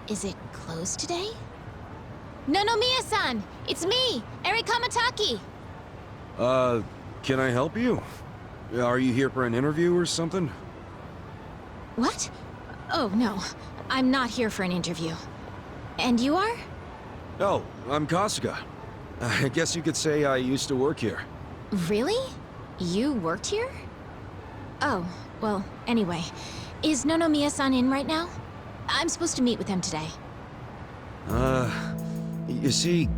Is it closed today? Nonomiya-san! It's me, Eri Kamataki! Can I help you? Are you here for an interview or something? What? Oh, no. I'm not here for an interview. And you are? Oh, I'm Kasuga. I guess you could say I used to work here. Really? You worked here? Oh, well, anyway. Is Nonomiya-san in right now? I'm supposed to meet with him today. You see,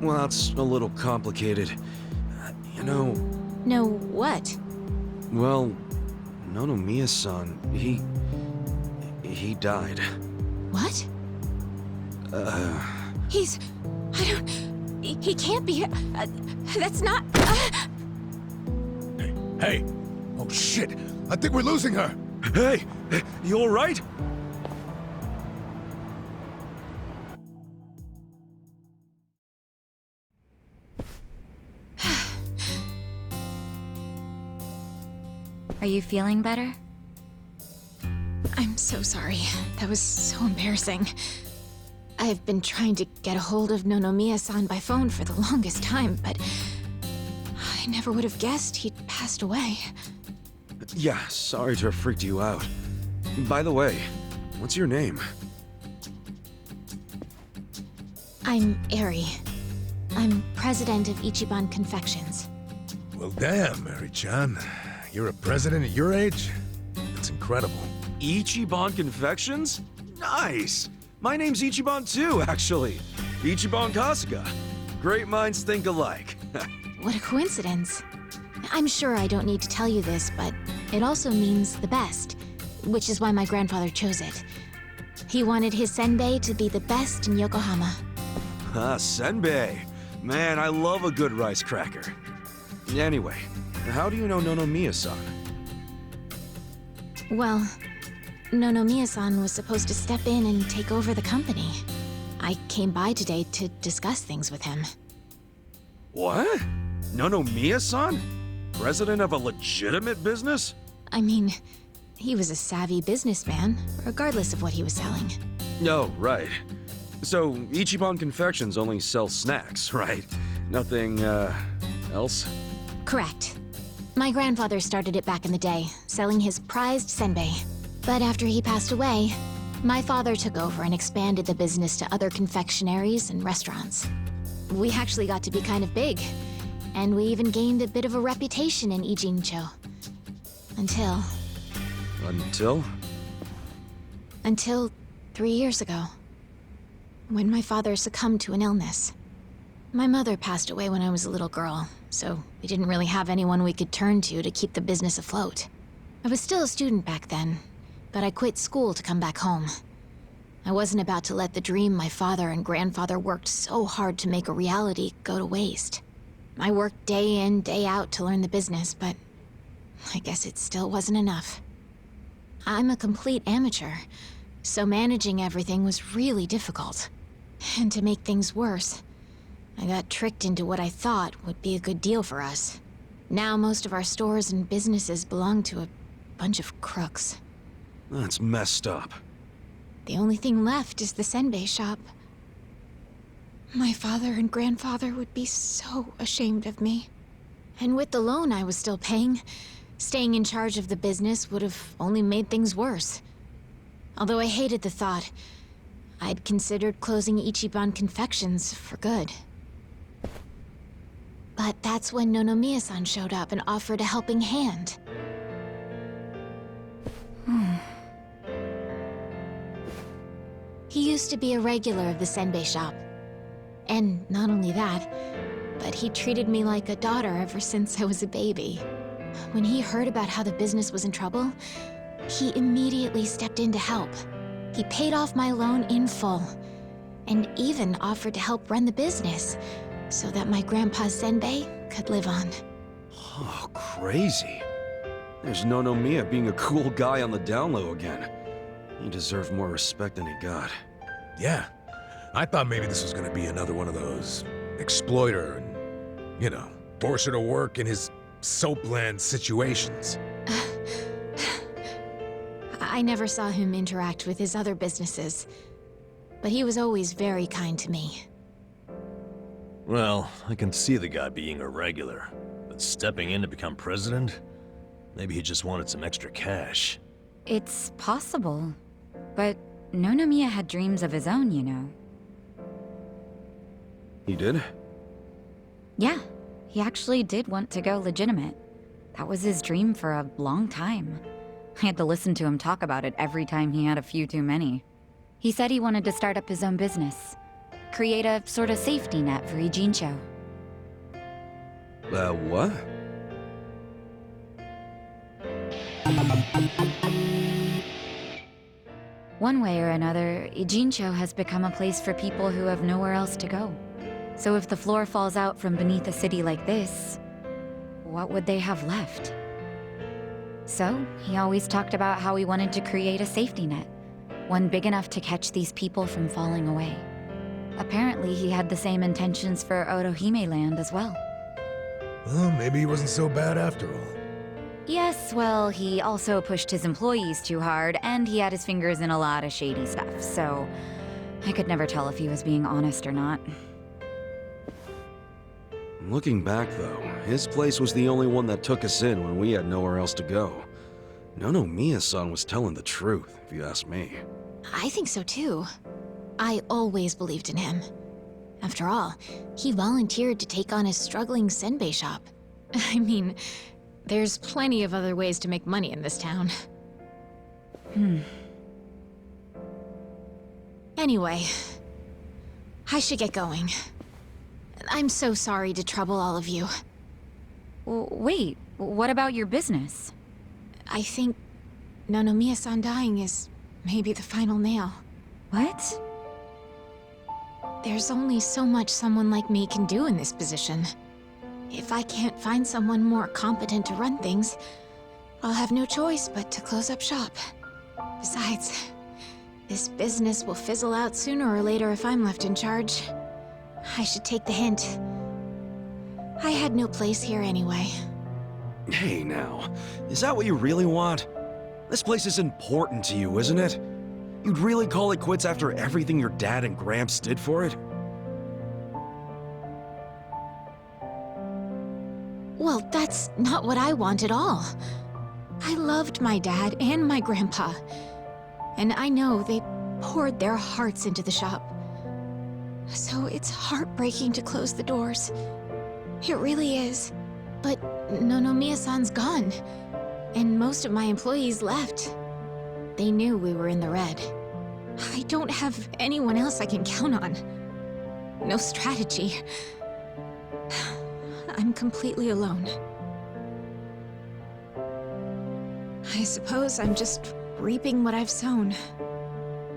well, it's a little complicated. You know... No, what? Well, Nonomiya-san, he died. What? He's... I don't... He can't be... that's not... Hey! Oh shit! I think we're losing her! Hey! You alright? Are you feeling better? I'm so sorry. That was so embarrassing. I've been trying to get a hold of Nonomiya-san by phone for the longest time, but I never would have guessed he'd passed away. Yeah, sorry to have freaked you out. By the way, what's your name? I'm Eri. I'm president of Ichiban Confections. Well damn, Mary-chan. You're a president at your age? That's incredible. Ichiban Confections? Nice! My name's Ichiban too, actually. Ichiban Kasuga. Great minds think alike. What a coincidence. I'm sure I don't need to tell you this, but it also means the best, which is why my grandfather chose it. He wanted his senbei to be the best in Yokohama. Ah, senbei. Man, I love a good rice cracker. Anyway, how do you know Nonomiya-san? Well, Nonomiya-san was supposed to step in and take over the company. I came by today to discuss things with him. What? Nonomiya-san? President of a legitimate business? I mean, he was a savvy businessman, regardless of what he was selling. Oh, right. So, Ichiban Confections only sells snacks, right? Nothing, else? Correct. My grandfather started it back in the day, selling his prized senbei. But after he passed away, my father took over and expanded the business to other confectionaries and restaurants. We actually got to be kind of big, and we even gained a bit of a reputation in Ijincho. Until... Until 3 years ago, when my father succumbed to an illness. My mother passed away when I was a little girl, so we didn't really have anyone we could turn to keep the business afloat. I was still a student back then, but I quit school to come back home. I wasn't about to let the dream my father and grandfather worked so hard to make a reality go to waste. I worked day in, day out to learn the business, but I guess it still wasn't enough. I'm a complete amateur, so managing everything was really difficult. And to make things worse, I got tricked into what I thought would be a good deal for us. Now most of our stores and businesses belong to a bunch of crooks. That's messed up. The only thing left is the senbei shop. My father and grandfather would be so ashamed of me. And with the loan I was still paying, staying in charge of the business would have only made things worse. Although I hated the thought, I'd considered closing Ichiban Confections for good. But that's when Nonomiya-san showed up and offered a helping hand. He used to be a regular of the senbei shop. And not only that, but he treated me like a daughter ever since I was a baby. When he heard about how the business was in trouble, he immediately stepped in to help. He paid off my loan in full, and even offered to help run the business, so that my grandpa's senbei could live on. Oh, crazy. There's Nonomiya being a cool guy on the down low again. He deserved more respect than he got. Yeah. I thought maybe this was gonna be another one of those exploiter and, you know, force her to work in his soapland situations. I never saw him interact with his other businesses. but he was always very kind to me. Well, I can see the guy being irregular, but stepping in to become president? Maybe he just wanted some extra cash. It's possible, but Nonomiya had dreams of his own, you know. He did? Yeah, he actually did want to go legitimate. That was his dream for a long time. I had to listen to him talk about it every time he had a few too many. He said he wanted to start up his own business. Create a sort of safety net for Ijincho. What? One way or another, Ijincho has become a place for people who have nowhere else to go. So if the floor falls out from beneath a city like this, what would they have left? So, he always talked about how he wanted to create a safety net, one big enough to catch these people from falling away. Apparently, he had the same intentions for Orohime Land as well. Well, maybe he wasn't so bad after all. Yes, well, he also pushed his employees too hard, and he had his fingers in a lot of shady stuff, so I could never tell if he was being honest or not. Looking back, though, his place was the only one that took us in when we had nowhere else to go. Nonomiya-san was telling the truth, if you ask me. I think so too. I always believed in him. After all, he volunteered to take on his struggling senbei shop. I mean, there's plenty of other ways to make money in this town. Anyway, I should get going. I'm so sorry to trouble all of you. Wait, what about your business? I think Nonomiya-san dying is maybe the final nail. What? There's only so much someone like me can do in this position. If I can't find someone more competent to run things, I'll have no choice but to close up shop. Besides, this business will fizzle out sooner or later if I'm left in charge. I should take the hint. I had no place here anyway. Hey now, is that what you really want? This place is important to you, isn't it? You'd really call it quits after everything your dad and Gramps did for it? Well, that's not what I want at all. I loved my dad and my grandpa, and I know they poured their hearts into the shop. So it's heartbreaking to close the doors. It really is. But Nonomiya-san's gone, and most of my employees left. They knew we were in the red. I don't have anyone else I can count on. No strategy. I'm completely alone. I suppose I'm just reaping what I've sown.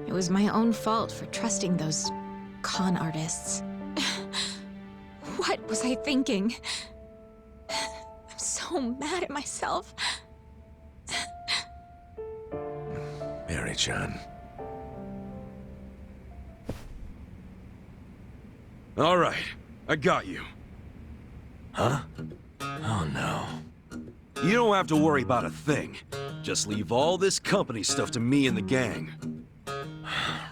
It was my own fault for trusting those con artists. What was I thinking? I'm so mad at myself. Mary-chan. All right, I got you. Huh? Oh no. You don't have to worry about a thing. Just leave all this company stuff to me and the gang.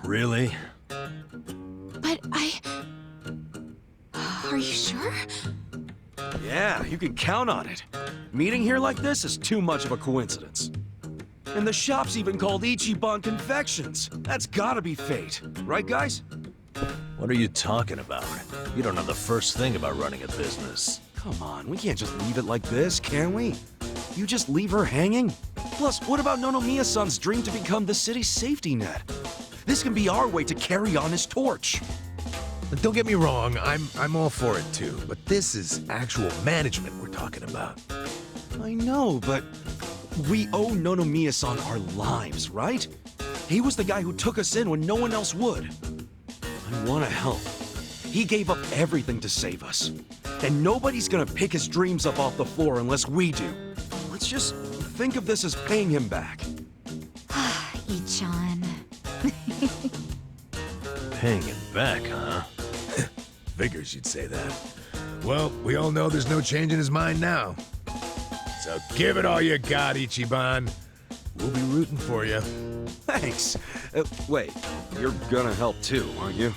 Really? But Are you sure? Yeah, you can count on it. Meeting here like this is too much of a coincidence. And the shop's even called Ichiban Confections. That's gotta be fate, right guys? What are you talking about? You don't know the first thing about running a business. Come on, we can't just leave it like this, can we? You just leave her hanging? Plus, what about Nonomiya-san's dream to become the city's safety net? This can be our way to carry on his torch. But don't get me wrong, I'm all for it too, but this is actual management we're talking about. I know, but we owe Nonomiya-san our lives, right? He was the guy who took us in when no one else would. I want to help. He gave up everything to save us. And nobody's gonna pick his dreams up off the floor unless we do. Let's just think of this as paying him back. Ichan. Paying him back, huh? Figures you'd say that. Well, we all know there's no change in his mind now. So give it all you got, Ichiban. We'll be rooting for you. Thanks. Wait, you're gonna help too, aren't you?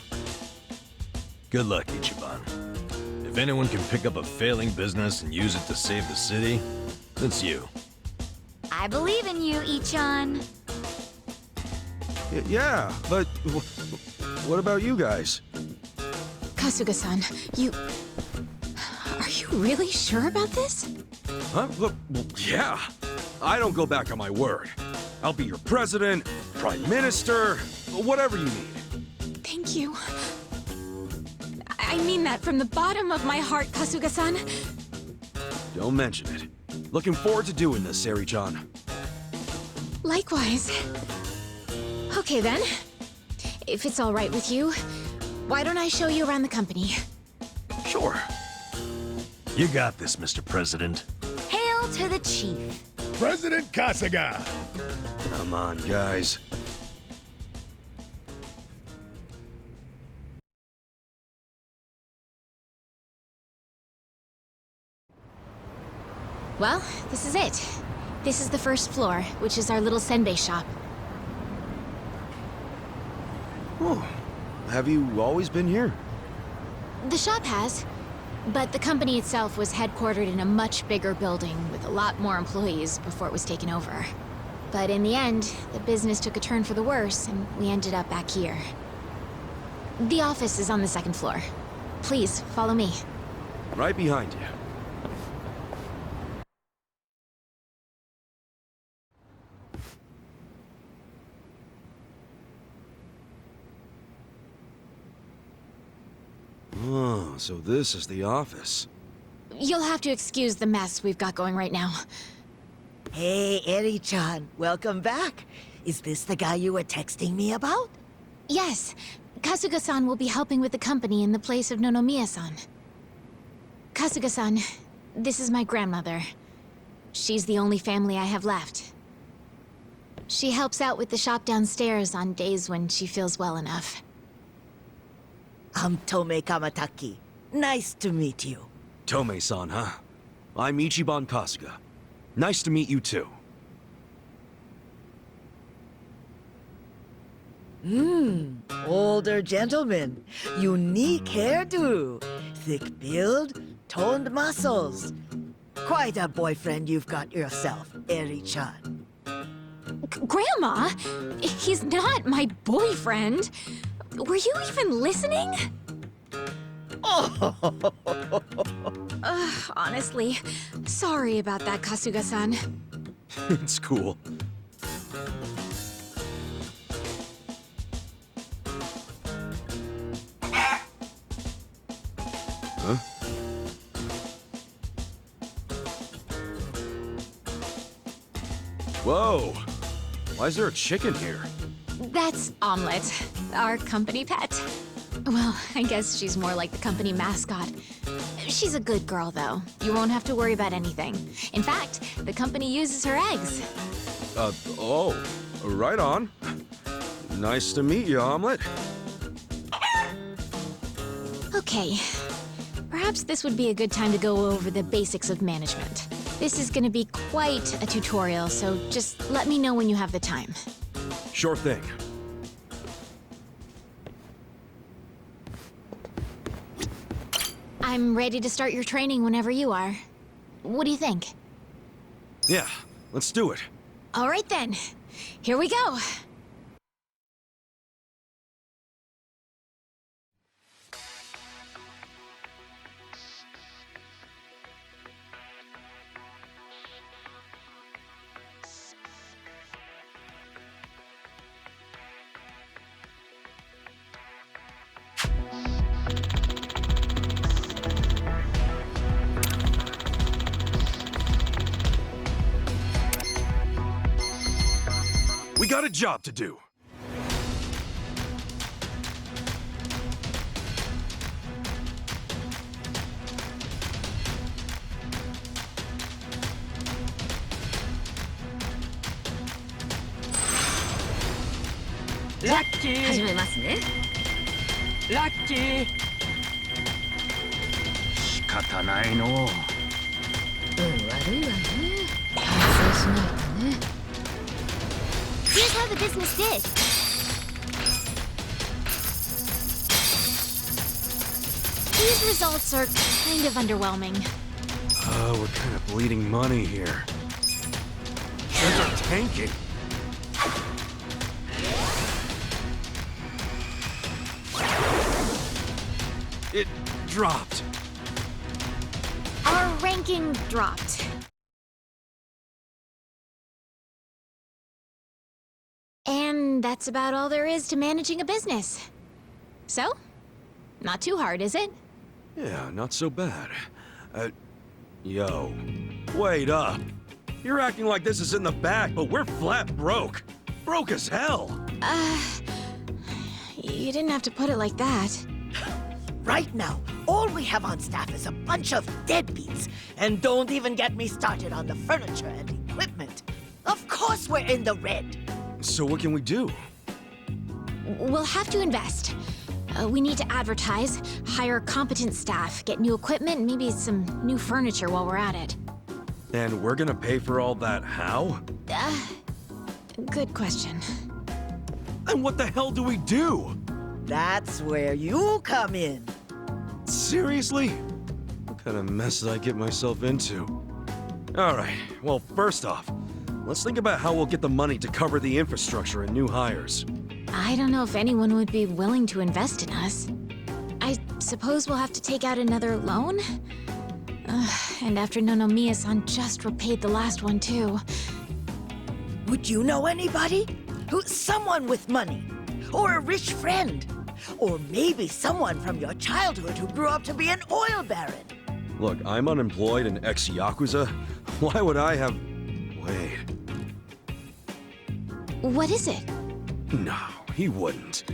Good luck, Ichiban. If anyone can pick up a failing business and use it to save the city, it's you. I believe in you, Ichan. Yeah, but what about you guys? Kasuga-san, you... Are you really sure about this? Huh? Look, well, yeah. I don't go back on my word. I'll be your president, prime minister, whatever you need. Thank you. I mean that from the bottom of my heart, Kasuga-san. Don't mention it. Looking forward to doing this, Sari-chan. Likewise. Okay then. If it's all right with you, why don't I show you around the company? Sure. You got this, Mr. President. Hail to the chief. President Kasuga! Come on, guys. Well, this is it. This is the first floor, which is our little senbei shop. Oh, have you always been here? The shop has, but the company itself was headquartered in a much bigger building with a lot more employees before it was taken over. But in the end, the business took a turn for the worse, and we ended up back here. The office is on the second floor. Please, follow me. Right behind you. Oh, so this is the office. You'll have to excuse the mess we've got going right now. Hey, Eri-chan, welcome back. Is this the guy you were texting me about? Yes, Kasuga-san will be helping with the company in the place of Nonomiya-san. Kasuga-san, this is my grandmother. She's the only family I have left. She helps out with the shop downstairs on days when she feels well enough. I'm Tome Kamataki. Nice to meet you. Tome-san, huh? I'm Ichiban Kasuga. Nice to meet you too. Older gentleman. Unique hairdo. Thick build, toned muscles. Quite a boyfriend you've got yourself, Eri-chan. Grandma? He's not my boyfriend. Were you even listening? Honestly, sorry about that, Kasuga-san. It's cool. Huh? Whoa! Why is there a chicken here? That's Omelette, our company pet. Well, I guess she's more like the company mascot. She's a good girl, though. You won't have to worry about anything. In fact, the company uses her eggs. Oh, right on. Nice to meet you, Omelette. Okay. Perhaps this would be a good time to go over the basics of management. This is gonna be quite a tutorial, so just let me know when you have the time. Sure thing. I'm ready to start your training whenever you are. What do you think? Yeah, let's do it. All right then. Here we go. We got a job to do. Lucky! 始めますね。 Lucky! 仕方ないのう。運悪いわね。反省しないとね。Here's how the business did. These results are kind of underwhelming. We're kind of bleeding money here. Things are tanking. It dropped. Our ranking dropped. And that's about all there is to managing a business. So, not too hard, is it? Yeah, not so bad. Yo, wait up. You're acting like this is in the bag, but we're flat broke. Broke as hell. You didn't have to put it like that. Right now, all we have on staff is a bunch of deadbeats. And don't even get me started on the furniture and equipment. Of course we're in the red. So what can we do? We'll have to invest. We need to advertise, hire competent staff, get new equipment, and maybe some new furniture while we're at it. And we're gonna pay for all that how? Good question. And what the hell do we do? That's where you come in. Seriously? What kind of mess did I get myself into? Alright, well, first off, let's think about how we'll get the money to cover the infrastructure and new hires. I don't know if anyone would be willing to invest in us. I suppose we'll have to take out another loan? And after Nonomiya-san just repaid the last one, too. Would you know anybody? Someone with money? Or a rich friend? Or maybe someone from your childhood who grew up to be an oil baron? Look, I'm unemployed and ex-Yakuza. Why would I have... Wait. What is it? No, he wouldn't.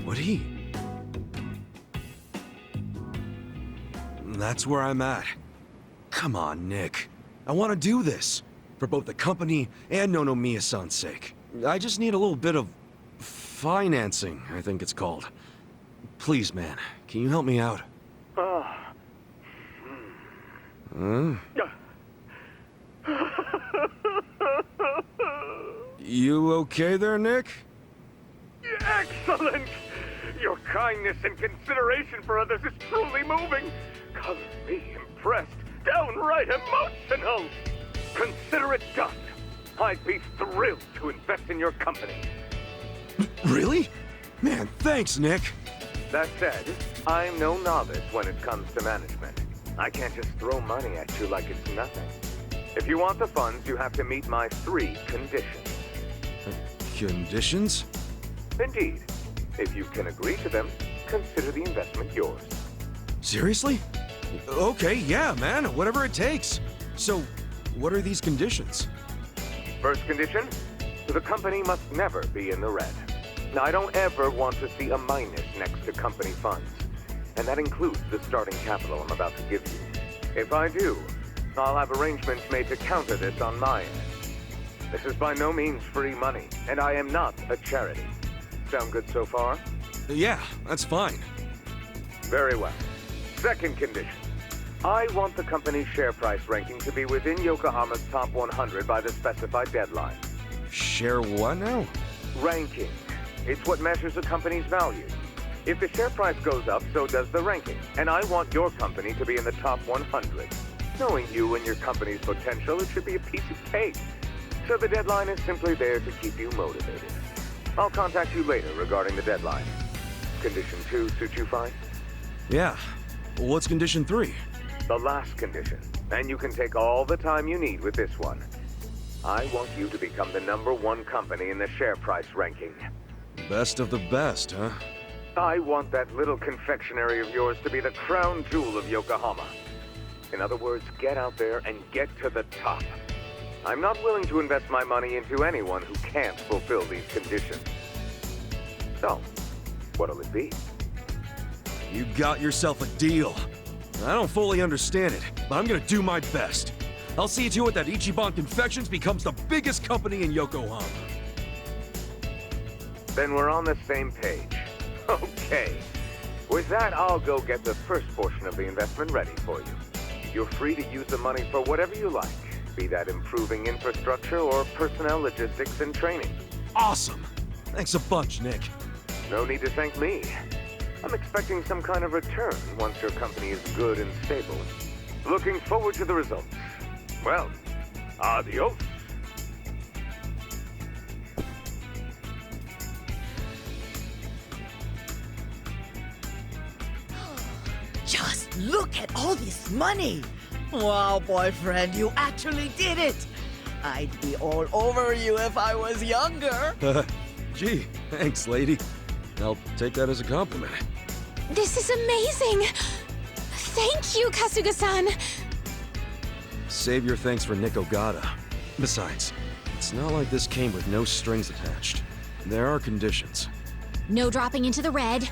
Would he? That's where I'm at. Come on, Nick. I want to do this. For both the company and Nonomiya-san's sake. I just need a little bit of... financing, I think it's called. Please, man, can you help me out? Huh? You okay there, Nick? Excellent! Your kindness and consideration for others is truly moving. Color me impressed, downright emotional. Consider it done. I'd be thrilled to invest in your company. Really? Man, thanks, Nick. That said, I'm no novice when it comes to management. I can't just throw money at you like it's nothing. If you want the funds, you have to meet my 3 conditions. Conditions? Indeed. If you can agree to them, consider the investment yours. Seriously? Okay, yeah, man, whatever it takes. So, what are these conditions? First condition, the company must never be in the red. Now, I don't ever want to see a minus next to company funds. And that includes the starting capital I'm about to give you. If I do, I'll have arrangements made to counter this on my end. This is by no means free money, and I am not a charity. Sound good so far? Yeah, that's fine. Very well. Second condition. I want the company's share price ranking to be within Yokohama's top 100 by the specified deadline. Share what now? Ranking. It's what measures a company's value. If the share price goes up, so does the ranking. And I want your company to be in the top 100. Knowing you and your company's potential, it should be a piece of cake. So the deadline is simply there to keep you motivated. I'll contact you later regarding the deadline. Condition 2 suit you fine? Yeah. What's condition 3? The last condition. And you can take all the time you need with this one. I want you to become the #1 company in the share price ranking. Best of the best, huh? I want that little confectionery of yours to be the crown jewel of Yokohama. In other words, get out there and get to the top. I'm not willing to invest my money into anyone who can't fulfill these conditions. So, what'll it be? You got yourself a deal. I don't fully understand it, but I'm gonna do my best. I'll see to it that Ichiban Confections becomes the biggest company in Yokohama. Then we're on the same page. Okay. With that, I'll go get the first portion of the investment ready for you. You're free to use the money for whatever you like, be that improving infrastructure or personnel logistics and training. awesome! Thanks a bunch, Nick. No need to thank me. I'm expecting some kind of return once your company is good and stable. Looking forward to the results. Well, adios. Just look at all this money! Wow, boyfriend, you actually did it! I'd be all over you if I was younger. Gee, thanks, lady. I'll take that as a compliment. This is amazing! Thank you, Kasuga-san! Save your thanks for Nick Ogata. Besides, it's not like this came with no strings attached. There are conditions. No dropping into the red,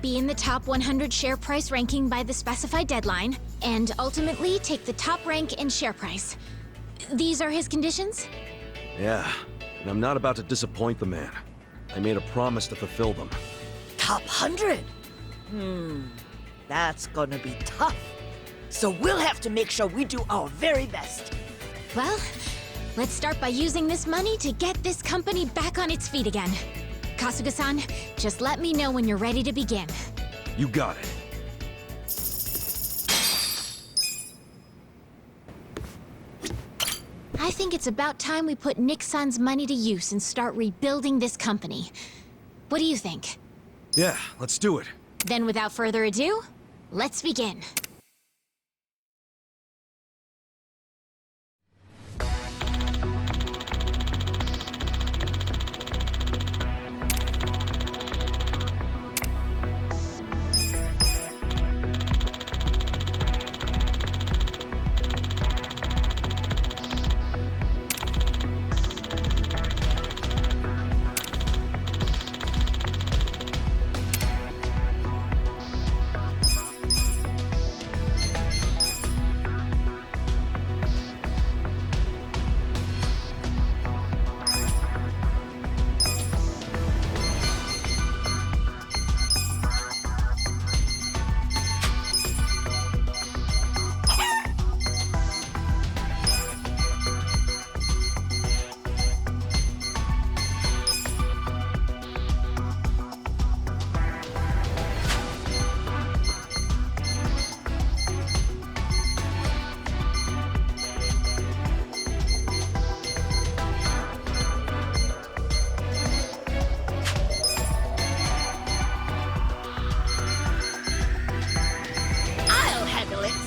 be in the top 100 share price ranking by the specified deadline, and ultimately take the top rank in share price. These are his conditions? Yeah, and I'm not about to disappoint the man. I made a promise to fulfill them. Top 100? That's gonna be tough. So we'll have to make sure we do our very best. Well, let's start by using this money to get this company back on its feet again. Kasuga-san, just let me know when you're ready to begin. You got it. I think it's about time we put Nick-san's money to use and start rebuilding this company. What do you think? Yeah, let's do it. Then without further ado, let's begin.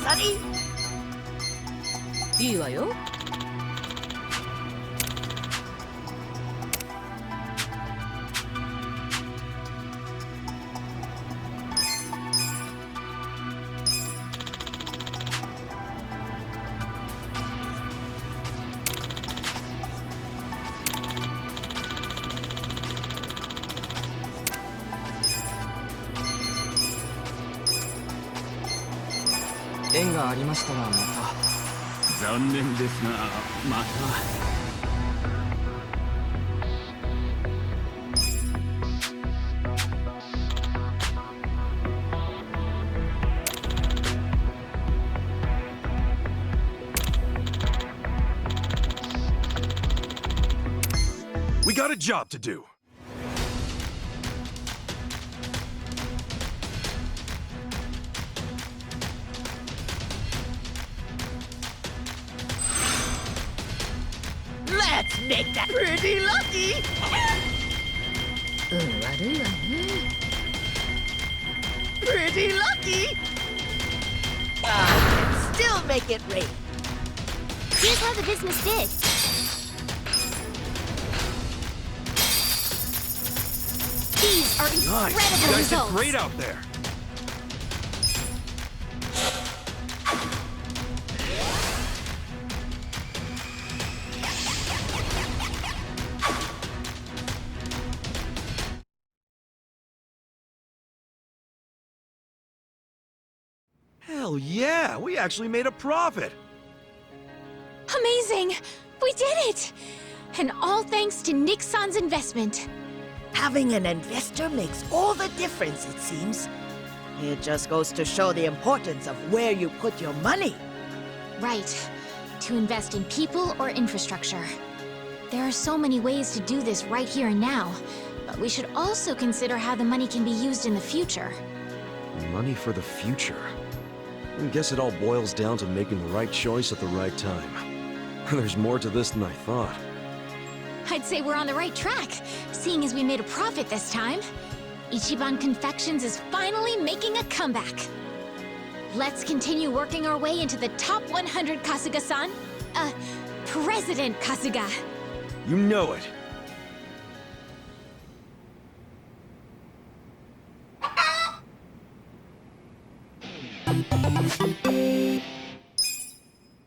Sonny? いいわよ。縁がありましたらまた。残念ですが、また。We got a job to do. Let's make that pretty lucky! 悪いわね。Pretty lucky! I can still make it rain. Here's how the business did. These are Nice. incredible You guys results. did great out there. Hell yeah, we actually made a profit. Amazing! We did it! And all thanks to Nick-san's investment. Having an investor makes all the difference, it seems. It just goes to show the importance of where you put your money. Right. To invest in people or infrastructure. There are so many ways to do this right here and now, but we should also consider how the money can be used in the future. Money for the future. I guess it all boils down to making the right choice at the right time. There's more to this than I thought. I'd say we're on the right track, seeing as we made a profit this time. Ichiban Confections is finally making a comeback. Let's continue working our way into the top 100, Kasuga-san. President Kasuga. You know it.